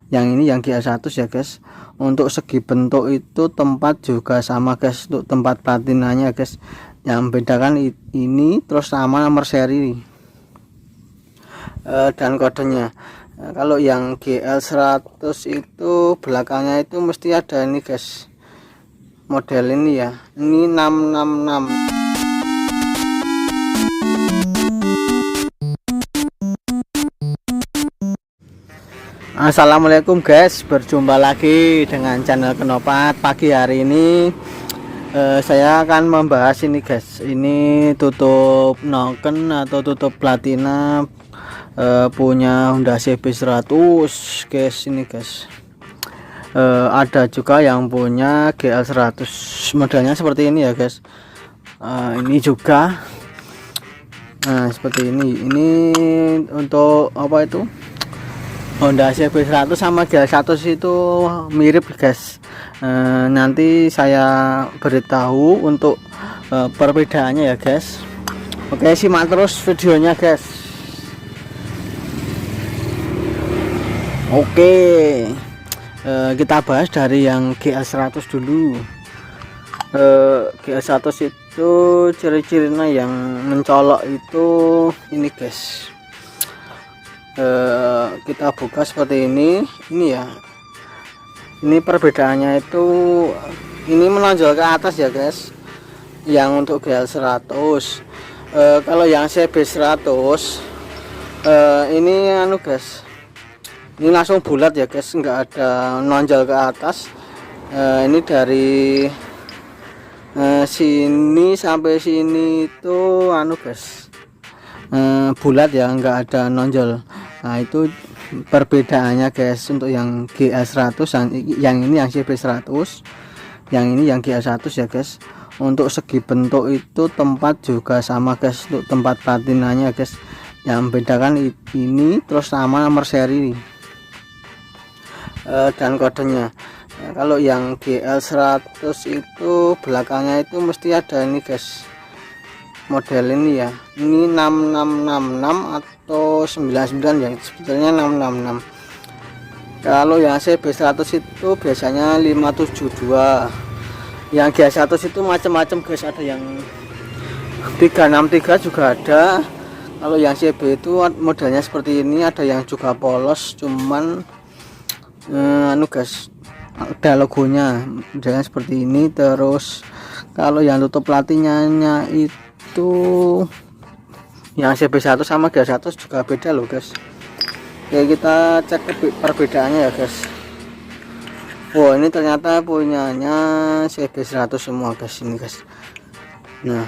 yang ini yang GL100 ya guys. Untuk segi bentuk itu tempat juga sama guys, untuk tempat platinanya guys. Yang membedakan ini terus sama nomor seri dan kodenya. Kalau yang GL100 itu belakangnya itu mesti ada ini guys, model ini ya, ini 666. Assalamualaikum guys, berjumpa lagi dengan channel Kenopat. Pagi hari ini saya akan membahas ini guys, ini tutup noken atau tutup platina punya Honda CB100 guys. Ini guys, ada juga yang punya GL100, modelnya seperti ini ya guys. Ini juga seperti ini untuk apa itu, Honda CB100 sama GL100 itu mirip guys. Nanti saya beritahu untuk perbedaannya ya guys. Oke, simak terus videonya guys. Oke, kita bahas dari yang GL100 dulu. GL100 itu ciri-cirinya yang mencolok itu ini guys. Kita buka seperti ini ya. Ini perbedaannya itu, ini menonjol ke atas ya guys, yang untuk GL100. Kalau yang CB100 ini anu guys, ini langsung bulat ya guys, nggak ada nonjol ke atas. Ini dari sini sampai sini itu anu guys, bulat ya, nggak ada nonjol. Nah itu perbedaannya guys, untuk yang GL100, yang ini yang CB100, yang ini yang GL100 ya guys. Untuk segi bentuk itu tempat juga sama guys, untuk tempat platinanya guys. Yang membedakan ini terus sama nomor seri dan kodenya. Kalau yang GL100 itu belakangnya itu mesti ada ini guys, model ini ya, ini 6666 atau 99 ya, sebetulnya 666. Kalau yang CB100 itu biasanya 572. Yang GL100 itu macam-macam guys, ada yang 363 juga ada. Kalau yang CB itu modelnya seperti ini, ada yang juga polos, cuman anu guys, ada logonya, modelnya seperti ini. Terus kalau yang tutup platinanya itu yang CB100 sama GL100 juga beda loh guys. Oke, kita cek perbedaannya ya guys. Oh, ini ternyata punyanya CB100 semua guys, ini guys. Nah,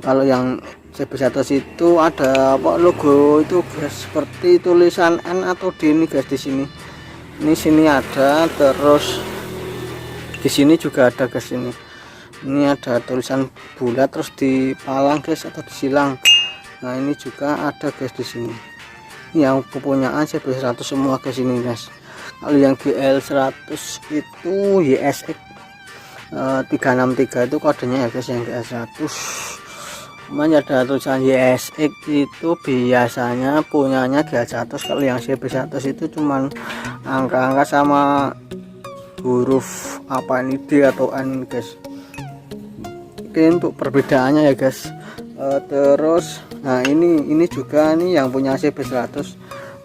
kalau yang CB100 itu ada apa, logo itu guys, seperti tulisan N atau D ini guys, di sini. Ini sini ada, terus di sini juga ada guys. Ini ada tulisan bulat terus dipalang guys, atau disilang. Nah ini juga ada guys di sini. Ini yang kepunyaan CB100 semua guys ini guys. Kalau yang GL100 itu YSX 363 itu kodenya ya guys, yang GL100. Namanya ada tulisan YSX itu biasanya punyanya GL100. Kalau yang CB100 itu cuman angka-angka sama huruf apa ini, D atau N guys. Oke, untuk perbedaannya ya guys. Terus nah ini juga nih yang punya CB100,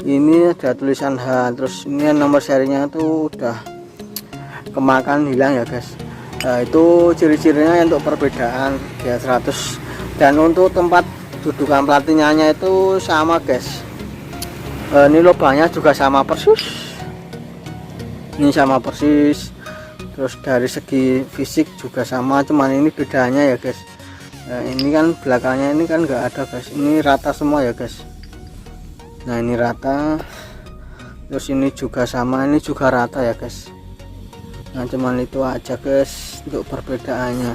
ini ada tulisan H, terus ini nomor serinya tuh udah kemakan hilang ya guys. Nah, itu ciri-cirinya untuk perbedaan GL100. Dan untuk tempat dudukan platinanya itu sama guys. Ini lubangnya juga sama persis, ini sama persis. Terus dari segi fisik juga sama, cuman ini bedanya ya guys. Ini kan belakangnya ini kan enggak ada guys, ini rata semua ya guys. Nah ini rata, terus ini juga sama, ini juga rata ya guys. Nah cuman itu aja guys untuk perbedaannya.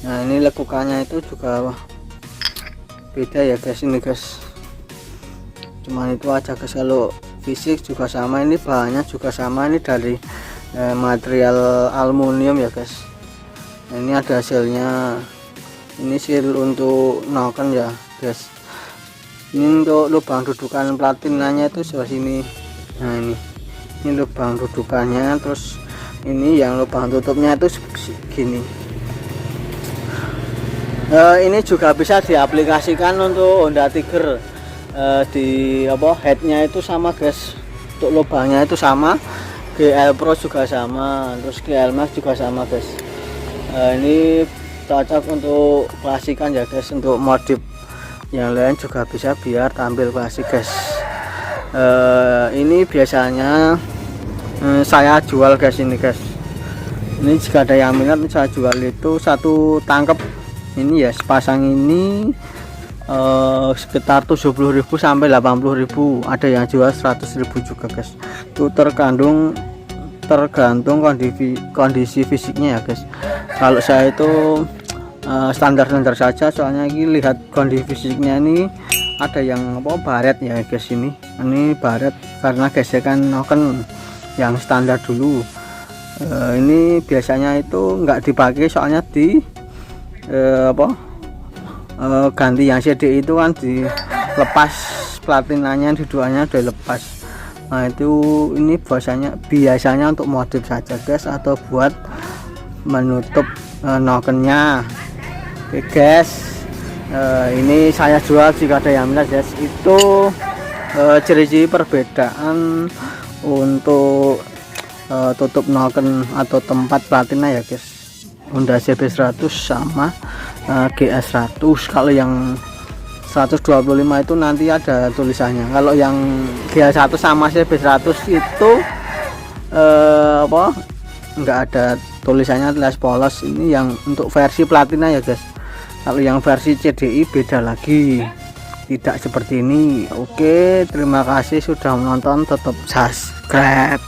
Nah ini lekukannya itu juga beda ya guys, ini guys. Cuman itu aja guys. Kalau fisik juga sama, ini bahannya juga sama, ini dari material aluminium ya guys. Nah, ini ada hasilnya, ini seal untuk noken ya guys. Ini untuk lubang dudukan platinanya itu sebelah sini. Nah ini ini lubang dudukannya, terus ini yang lubang tutupnya itu gini. Ini juga bisa diaplikasikan untuk Honda Tiger. Di headnya itu sama guys, untuk lubangnya itu sama, GL Pro juga sama, terus GL Max juga sama guys. Ini cocok untuk klasikan ya guys, untuk modif yang lain juga bisa biar tampil klasik guys. Ini biasanya saya jual guys, ini guys, ini jika ada yang minat saya jual itu satu tangkep ini ya, sepasang ini sekitar 70.000 sampai 80.000, ada yang jual 100.000 juga guys. Itu tergantung kondisi fisiknya ya guys. Kalau saya itu standar-standar saja, soalnya ini lihat kondisi fisiknya. Ini ada yang baret ya guys, ini baret karena gesekan noken yang standar dulu. Ini biasanya itu nggak dipakai, soalnya di ganti yang CD itu kan dilepas platinanya, dudukannya udah lepas. Nah itu ini biasanya untuk modif saja guys, atau buat menutup nokennya. Oke guys, ini saya jual jika ada yang minat guys. Itu ciri-ciri perbedaan untuk tutup noken atau tempat platina ya guys, Honda CB100 sama GS100. Kalau yang 125 itu nanti ada tulisannya. Kalau yang GS1 sama CB100 itu enggak ada tulisannya, tulis polos. Ini yang untuk versi platina ya guys. Kalau yang versi CDI beda lagi, tidak seperti ini. Oke, terima kasih sudah menonton, tetap subscribe.